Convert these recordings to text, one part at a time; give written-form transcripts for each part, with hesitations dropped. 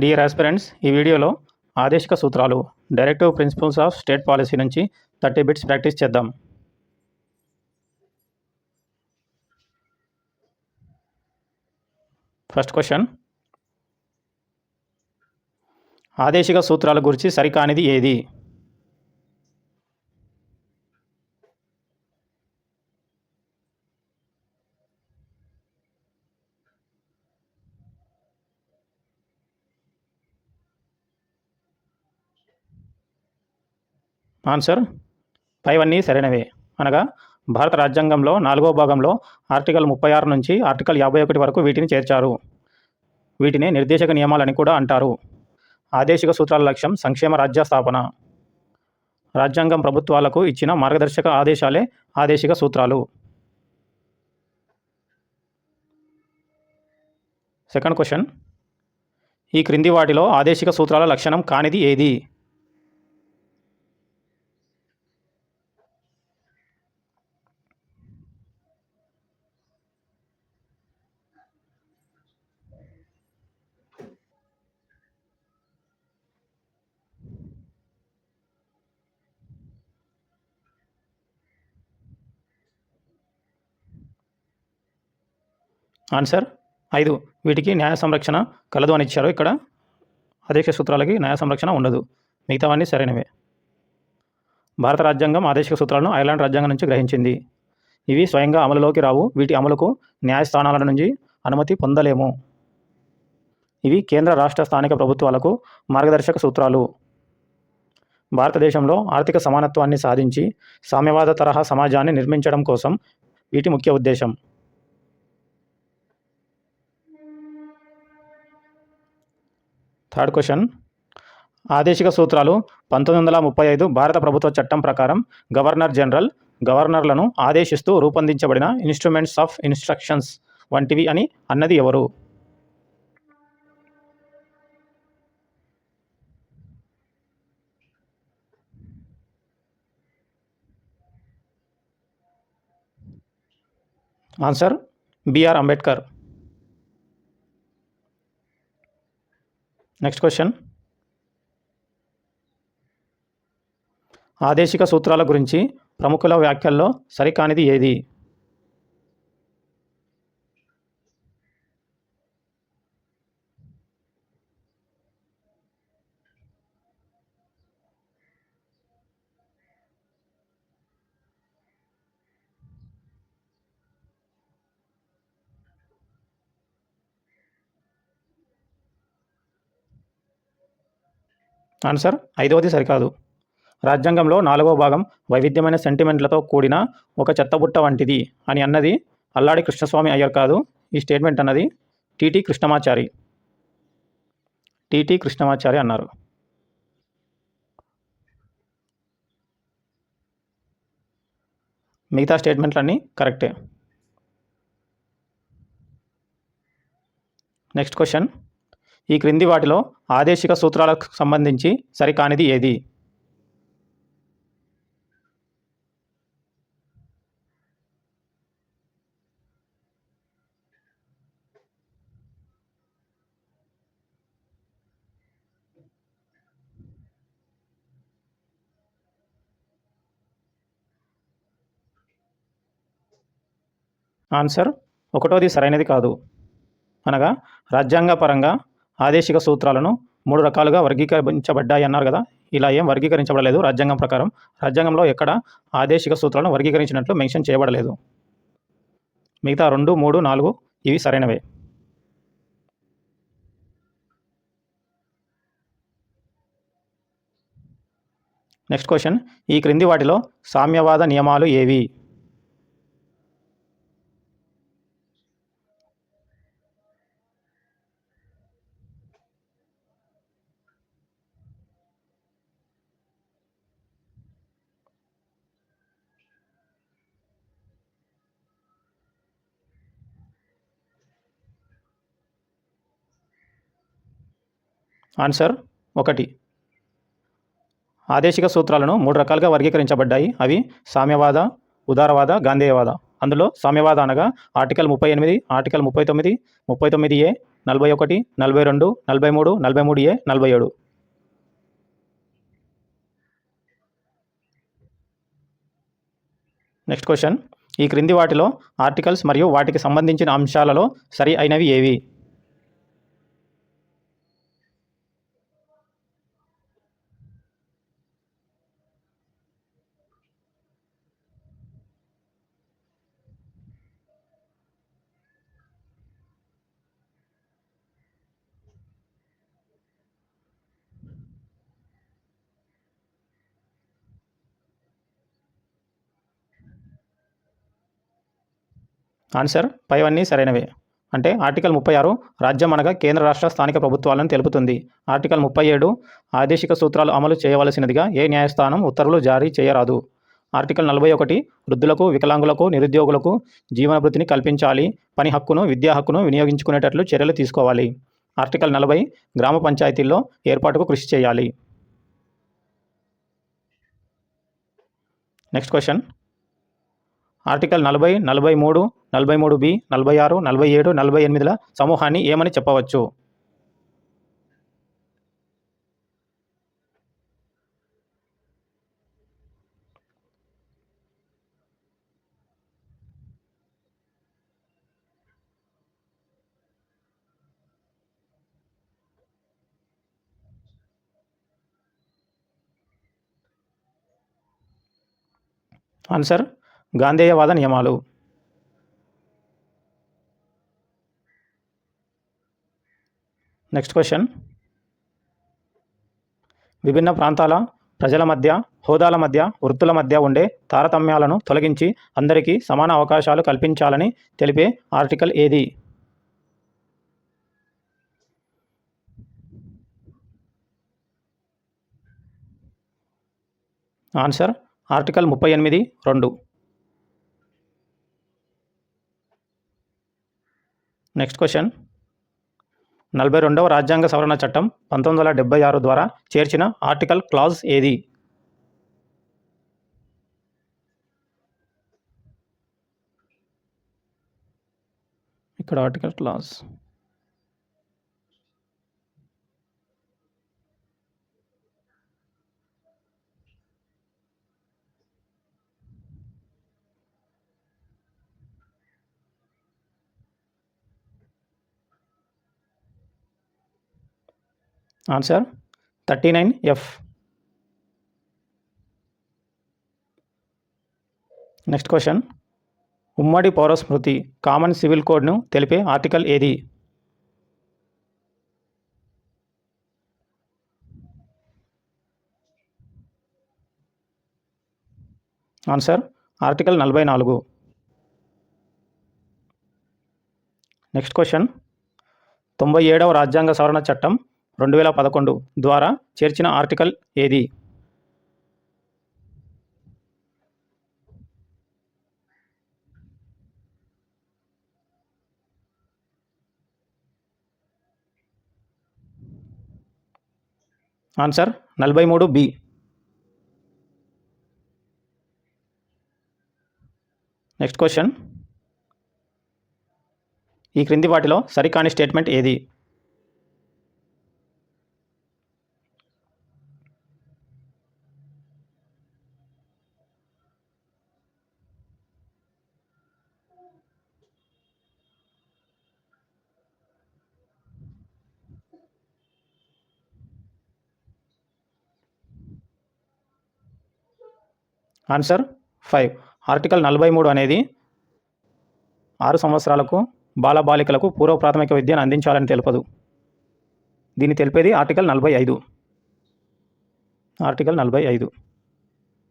Dear aspirants, ఈ వీడియోలో ఆదేశిక సూత్రాలు directive principles of state policy నుంచి 30 బిట్స్ ప్రాక్టీస్ చేద్దాం. ఫస్ట్ క్వశ్చన్, ఆదేశిక సూత్రాల గురించి సరికానిది ఏది? ఆన్సర్, పైవన్నీ సరైనవే. అనగా భారత రాజ్యాంగంలో 4వ భాగంలో ఆర్టికల్ 36 నుంచి ఆర్టికల్ 51 వరకు వీటిని చేర్చారు. వీటిని నిర్దేశక నియమాలని కూడా అంటారు. ఆదేశిక సూత్రాల లక్ష్యం సంక్షేమ రాజ్య స్థాపన. రాజ్యాంగం ప్రభుత్వాలకు ఇచ్చిన మార్గదర్శక ఆదేశాలే ఆదేశిక సూత్రాలు. సెకండ్ క్వశ్చన్, ఈ క్రింది వాటిలో ఆదేశిక సూత్రాల లక్షణం కానిది ఏది? ఆన్సర్ 5. వీటికి న్యాయ సంరక్షణ కలదు అని ఇచ్చారు. ఇక్కడ ఆదేశిక సూత్రాలకి న్యాయ సంరక్షణ ఉండదు. మిగతావన్నీ సరైనవే. భారత రాజ్యాంగం ఆదేశిక సూత్రాలను ఐర్లాండ్ రాజ్యాంగం నుంచి గ్రహించింది. ఇవి స్వయంగా అమలులోకి రావు. వీటి అమలుకు న్యాయస్థానాల నుంచి అనుమతి పొందలేము. ఇవి కేంద్ర రాష్ట్ర స్థానిక ప్రభుత్వాలకు మార్గదర్శక సూత్రాలు. భారతదేశంలో ఆర్థిక సమానత్వాన్ని సాధించి సామ్యవాద తరహా సమాజాన్ని నిర్మించడం కోసం వీటి ముఖ్య ఉద్దేశం. థర్డ్ క్వశ్చన్, ఆదేశిక సూత్రాలు 1935 భారత ప్రభుత్వ చట్టం ప్రకారం గవర్నర్ జనరల్ గవర్నర్లను ఆదేశిస్తూ రూపొందించబడిన ఇన్స్ట్రుమెంట్స్ ఆఫ్ ఇన్స్ట్రక్షన్స్ వంటివి అని అన్నది ఎవరు? Answer, B R Ambedkar. Next question, ఆదేశిక సూత్రాల గురించి ప్రముఖుల వ్యాఖ్యల్లో సరికానిది ఏది? ఆన్సర్, 5వది సరికాదు. రాజ్యాంగంలో 4వ భాగం వైవిధ్యమైన సెంటిమెంట్లతో కూడిన ఒక చెత్తబుట్ట వంటిది అని అన్నది అల్లాడి కృష్ణస్వామి అయ్యర్ కాదు. ఈ స్టేట్మెంట్ అన్నది టిటి కృష్ణమాచారి అన్నారు. మిగతా స్టేట్మెంట్లన్నీ కరెక్టే. నెక్స్ట్ క్వశ్చన్, ఈ క్రింది వాటిలో ఆదేశిక సూత్రాలకు సంబంధించి సరికానిది ఏది? ఆన్సర్, 1వది సరైనది కాదు. అనగా రాజ్యాంగపరంగా ఆదేశిక సూత్రాలను 3 రకాలుగా వర్గీకరించబడ్డాయి అన్నారు కదా. ఇలా ఏం వర్గీకరించబడలేదు. రాజ్యాంగం ప్రకారం రాజ్యాంగంలో ఎక్కడ ఆదేశిక సూత్రాలను వర్గీకరించినట్లు మెన్షన్ చేయబడలేదు. మిగతా 2, 3, 4 ఇవి సరైనవే. నెక్స్ట్ క్వశ్చన్, ఈ క్రింది వాటిలో సామ్యవాద నియమాలు ఏవి? ఆన్సర్, 1. ఆదేశిక సూత్రాలను 3 రకాలుగా వర్గీకరించబడ్డాయి. అవి సామ్యవాద, ఉదారవాద, గాంధేయవాద. అందులో సామ్యవాద అనగా article 38, article 39, 39A, 41, 42, 43, 43A, 47. Next question, ఈ క్రింది వాటిలో ఆర్టికల్స్ మరియు వాటికి సంబంధించిన అంశాలలో సరి అయినవి ఏవి? ఆన్సర్ పైవన్నీ సరైనవే. అంటే ఆర్టికల్ 36 రాజ్యం అనగా కేంద్ర రాష్ట్ర స్థానిక ప్రభుత్వాలను తెలుపుతుంది. ఆర్టికల్ 37 ఆదేశిక సూత్రాలు అమలు చేయవలసినదిగా ఏ న్యాయస్థానం ఉత్తర్వులు జారీ చేయరాదు. ఆర్టికల్ 41 వృద్ధులకు, వికలాంగులకు, నిరుద్యోగులకు జీవనభృతిని కల్పించాలి, పని హక్కును, విద్యా హక్కును వినియోగించుకునేటట్లు చర్యలు తీసుకోవాలి. ఆర్టికల్ 40 గ్రామ పంచాయతీల్లో ఏర్పాటుకు కృషి చేయాలి. నెక్స్ట్ క్వశ్చన్, ఆర్టికల్ 40, 43, 43B, 46, 47, 48ల సమూహాన్ని ఏమని చెప్పవచ్చు? ఆన్సర్ గాంధేయవాద నియమాలు. నెక్స్ట్ క్వశ్చన్, విభిన్న ప్రాంతాల ప్రజల మధ్య, హోదాల మధ్య, వృత్తుల మధ్య ఉండే తారతమ్యాలను తొలగించి అందరికీ సమాన అవకాశాలు కల్పించాలని తెలిపే ఆర్టికల్ ఏది? Answer article 38(2). నెక్స్ట్ క్వశ్చన్, 42వ రాజ్యాంగ సవరణ చట్టం 1976 ద్వారా చేర్చిన ఆర్టికల్ క్లాజ్ ఏది? ఇక్కడ article clause. Answer 39F. Next question, ఉమ్మడి పౌర స్మృతి కామన్ సివిల్ కోడ్ను తెలిపే ఆర్టికల్ ఏది? Answer article 44. నెక్స్ట్ క్వశ్చన్, 97వ రాజ్యాంగ సవరణ చట్టం 2011 ద్వారా చేర్చిన ఆర్టికల్ ఏది? Answer 43B. నెక్స్ట్ క్వశ్చన్, ఈ క్రింది వాటిలో సరికాని స్టేట్మెంట్ ఏది? ఆన్సర్ 5. ఆర్టికల్ 43 అనేది 6 సంవత్సరాలకు బాలబాలికలకు పూర్వ ప్రాథమిక విద్యను అందించాలని తెలుపదు. దీన్ని తెలిపేది ఆర్టికల్ 45. ఆర్టికల్ 45.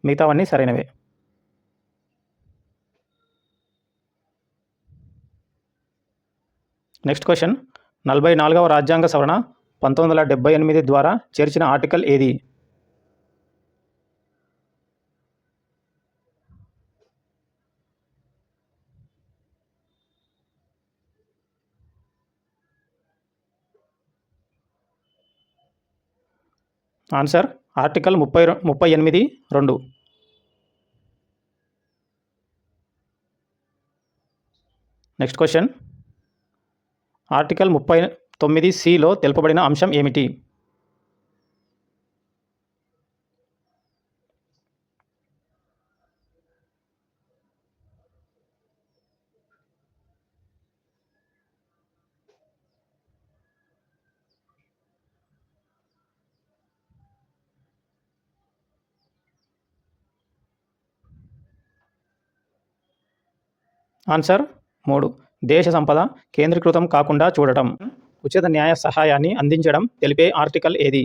మిగతావన్నీ సరైనవే. నెక్స్ట్ క్వశ్చన్, 44వ రాజ్యాంగ సవరణ 1978 ద్వారా చేర్చిన ఆర్టికల్ ఏది? Answer article 38(2). Next question, article 9(సి)లో తెలుపబడిన అంశం ఏమిటి? ఆన్సర్ 3. దేశ సంపద కేంద్రీకృతం కాకుండా చూడటం. ఉచిత న్యాయ సహాయాన్ని అందించడం తెలిపే ఆర్టికల్ ఏది?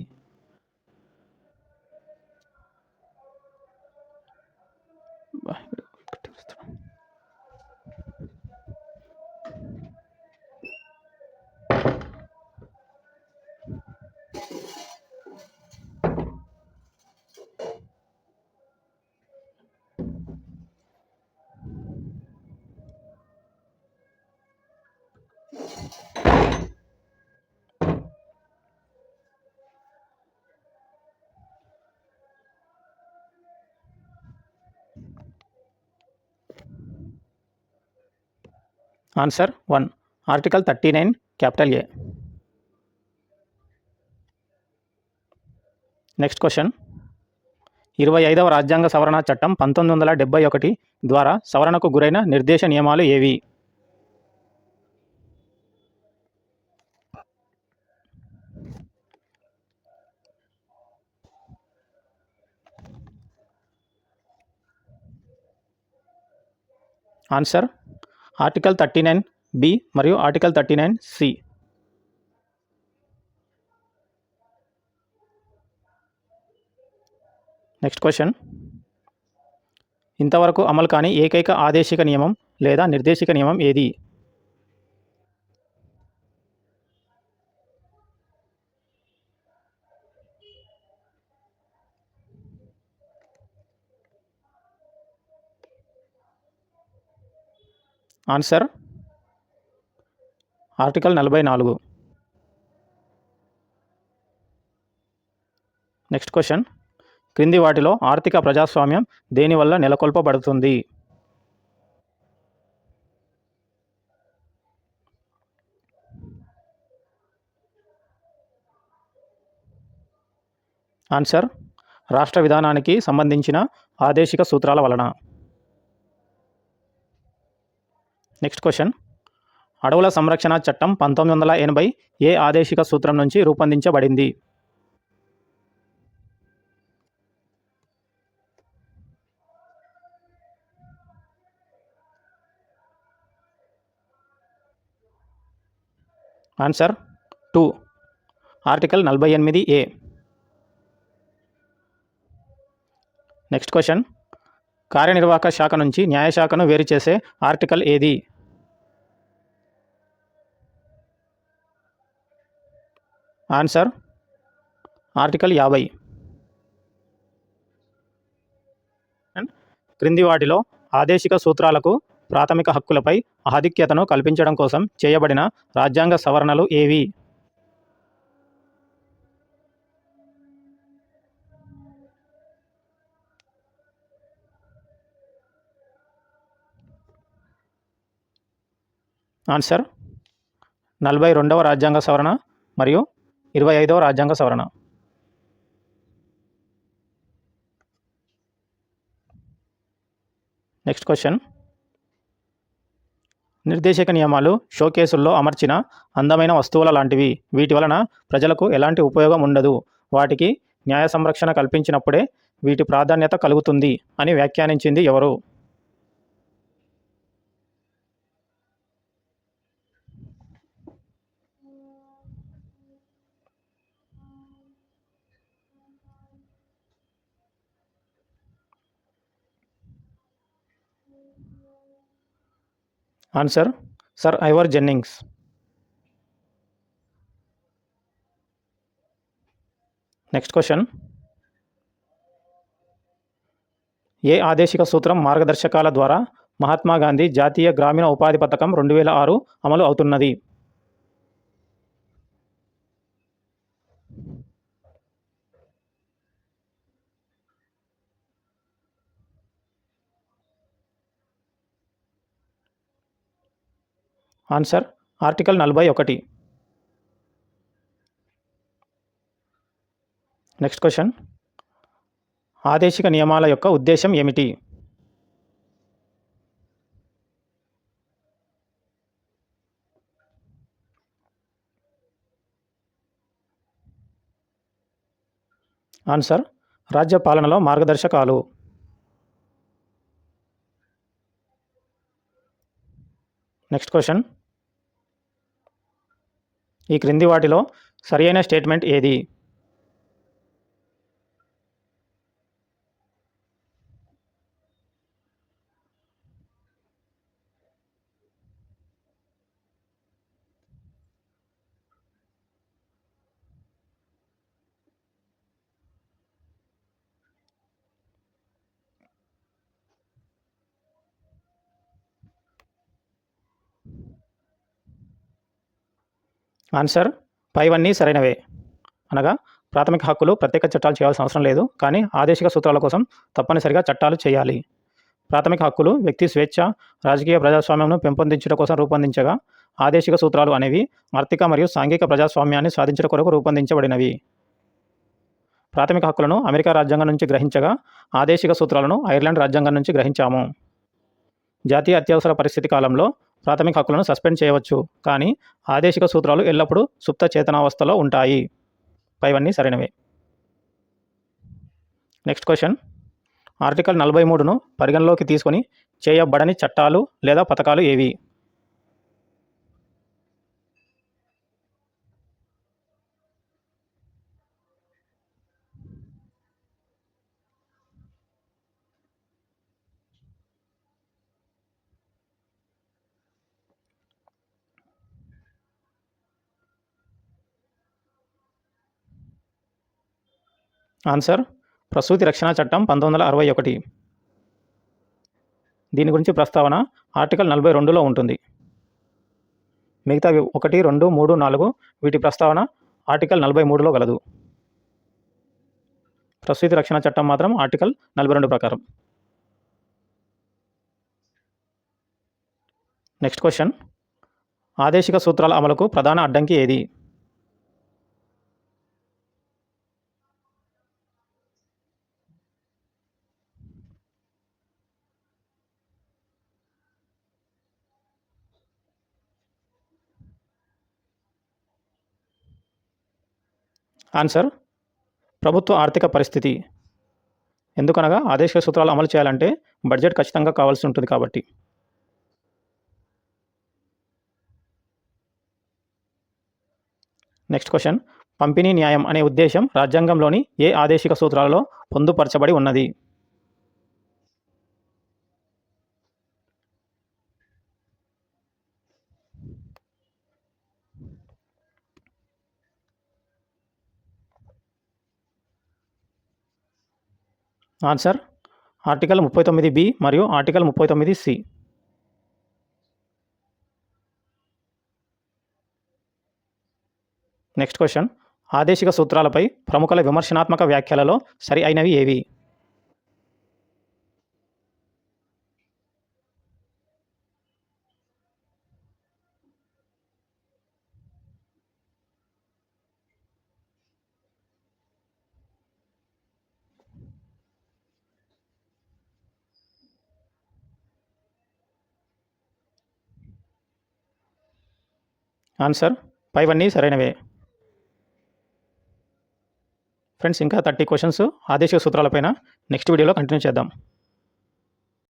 Answer 1. Article 39 capital A. Next question. 25వ రాజ్యాంగ సవరణ చట్టం 1971 ద్వారా సవరణకు గురైన నిర్దేశ నియమాలు ఏవి? ఆన్సర్ ఆర్టికల్ 39(బి) మరియు ఆర్టికల్ 39(సి). Next question. ఇంతవరకు అమలు కాని ఏకైక ఆదేశిక నియమం లేదా నిర్దేశిక నియమం ఏది? Answer article 44. Next question. క్రింది వాటిలో ఆర్థిక ప్రజాస్వామ్యం దేనివల్ల నెలకొల్పబడుతుంది? ఆన్సర్ రాష్ట్ర విధానానికి సంబంధించిన ఆదేశిక సూత్రాల వలన. Next question. అడవుల సంరక్షణ చట్టం 1980 ఏ ఆదేశిక సూత్రం నుంచి రూపొందించబడింది? ఆన్సర్ 2. ఆర్టికల్ 48(ఏ). Next question. కార్యనిర్వాహక శాఖ నుంచి న్యాయశాఖను వేరు చేసే ఆర్టికల్ ఏది? Answer article 50. క్రింది వాటిలో ఆదేశిక సూత్రాలకు ప్రాథమిక హక్కులపై ఆధిక్యతను కల్పించడం కోసం చేయబడిన రాజ్యాంగ సవరణలు ఏవి? ఆన్సర్ 42వ రాజ్యాంగ సవరణ మరియు 25వ రాజ్యాంగ సవరణ. Next question. నిర్దేశక నియమాలు షోకేసుల్లో అమర్చిన అందమైన వస్తువుల లాంటివి. వీటి వలన ప్రజలకు ఎలాంటి ఉపయోగం ఉండదు. వాటికి న్యాయ సంరక్షణ కల్పించినప్పుడే వీటి ప్రాధాన్యత కలుగుతుంది అని వ్యాఖ్యానించింది ఎవరు? Answer sir Ivor Jennings. Next question. ఏ ఆదేశిక సూత్రం మార్గదర్శకాల ద్వారా మహాత్మా గాంధీ జాతీయ గ్రామీణ ఉపాధి పథకం 2006 అమలు అవుతున్నది? Answer article 41. నెక్స్ట్ క్వశ్చన్, ఆదేశిక నియమాల యొక్క ఉద్దేశం ఏమిటి? ఆన్సర్, రాజ్య పాలనలో మార్గదర్శకాలు. నెక్స్ట్ క్వశ్చన్, ఈ క్రింది వాటిలో సరియైన స్టేట్మెంట్ ఏది? ఆన్సర్, పైవన్నీ సరైనవే. అనగా ప్రాథమిక హక్కులు ప్రత్యేక చట్టాలు చేయాల్సిన అవసరం లేదు, కానీ ఆదేశిక సూత్రాల కోసం తప్పనిసరిగా చట్టాలు చేయాలి. ప్రాథమిక హక్కులు వ్యక్తి స్వేచ్ఛ, రాజకీయ ప్రజాస్వామ్యంను పెంపొందించడం కోసం రూపొందించగా, ఆదేశిక సూత్రాలు అనేవి ఆర్థిక మరియు సాంఘిక ప్రజాస్వామ్యాన్ని సాధించడం కొరకు రూపొందించబడినవి. ప్రాథమిక హక్కులను అమెరికా రాజ్యాంగం నుంచి గ్రహించగా, ఆదేశిక సూత్రాలను ఐర్లాండ్ రాజ్యాంగం నుంచి గ్రహించాము. జాతీయ అత్యవసర పరిస్థితి కాలంలో ప్రాథమిక హక్కులను సస్పెండ్ చేయవచ్చు, కానీ ఆదేశిక సూత్రాలు ఎల్లప్పుడూ సుప్త చేతనావస్థలో ఉంటాయి. పైవన్నీ సరైనవే. నెక్స్ట్ క్వశ్చన్, ఆర్టికల్ 43ను పరిగణలోకి తీసుకొని చేయబడని చట్టాలు లేదా పథకాలు ఏవి? ఆన్సర్, ప్రసూతి రక్షణ చట్టం 1961. దీని గురించి ప్రస్తావన ఆర్టికల్ 42లో ఉంటుంది. మిగతా 1, 2, 3, 4 వీటి ప్రస్తావన ఆర్టికల్ 43లో గలదు. ప్రసూతి రక్షణ చట్టం మాత్రం ఆర్టికల్ 42 ప్రకారం. నెక్స్ట్ క్వశ్చన్, ఆదేశిక సూత్రాల అమలుకు ప్రధాన అడ్డంకి ఏది? ఆన్సర్, ప్రభుత్వ ఆర్థిక పరిస్థితి. ఎందుకనగా ఆదేశిక సూత్రాలు అమలు చేయాలంటే బడ్జెట్ ఖచ్చితంగా కావాల్సి ఉంటుంది కాబట్టి. నెక్స్ట్ క్వశ్చన్, పంపిణీ న్యాయం అనే ఉద్దేశం రాజ్యాంగంలోని ఏ ఆదేశిక సూత్రాలలో పొందుపరచబడి ఉన్నది? ఆన్సర్, ఆర్టికల్ 39B మరియు ఆర్టికల్ 39C. నెక్స్ట్ క్వశ్చన్, ఆదేశిక సూత్రాలపై ప్రముఖుల విమర్శనాత్మక వ్యాఖ్యలలో సరి అయినవి ఏవి? ఆన్సర్, పైవన్నీ సరైనవే. ఫ్రెండ్స్, ఇంకా 30 క్వశ్చన్స్ ఆదేశిక సూత్రాలపైన నెక్స్ట్ వీడియోలో కంటిన్యూ చేద్దాం.